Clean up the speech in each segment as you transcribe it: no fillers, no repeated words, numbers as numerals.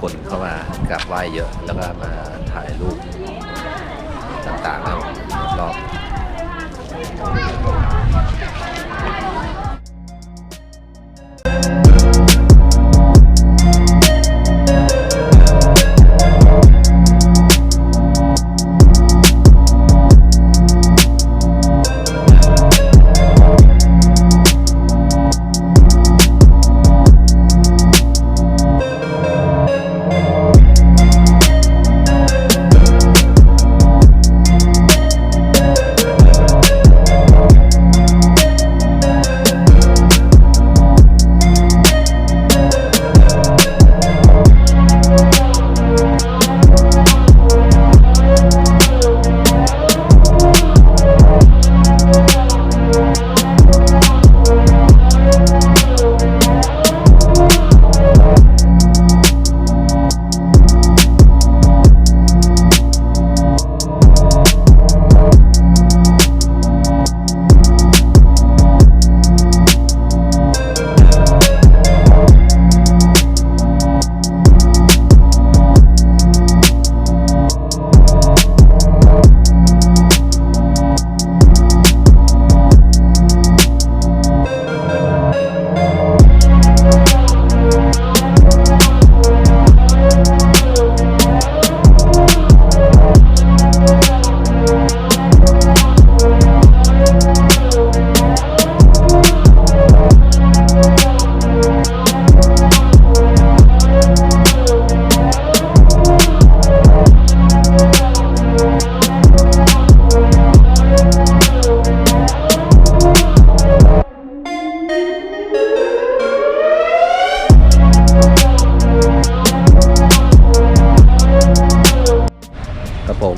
คนเข้ามากราบไหว้เยอะแล้วก็มาถ่ายรูปต่างๆแล้วรอบ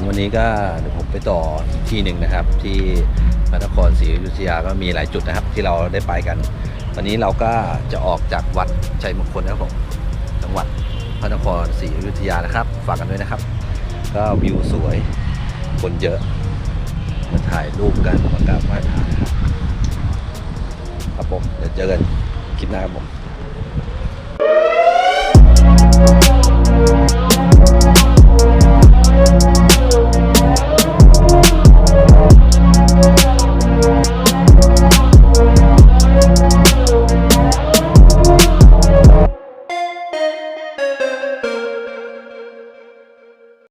วันนี้ก็เดี๋ยวผมไปต่ออีกที่หนึ่งนะครับที่พระนครศรีอยุธยาก็มีหลายจุดนะครับที่เราได้ไปกันวันนี้เราก็จะออกจากวัดชัยมงคลนะครับผมจังหวัดพระนครศรีอยุธยานะครับฝากกันด้วยนะครับก็วิวสวยคนเยอะมาถ่ายรูปกันมากราบไหว้พระครับผมเดี๋ยวเจอกันคลิปหน้าครับผม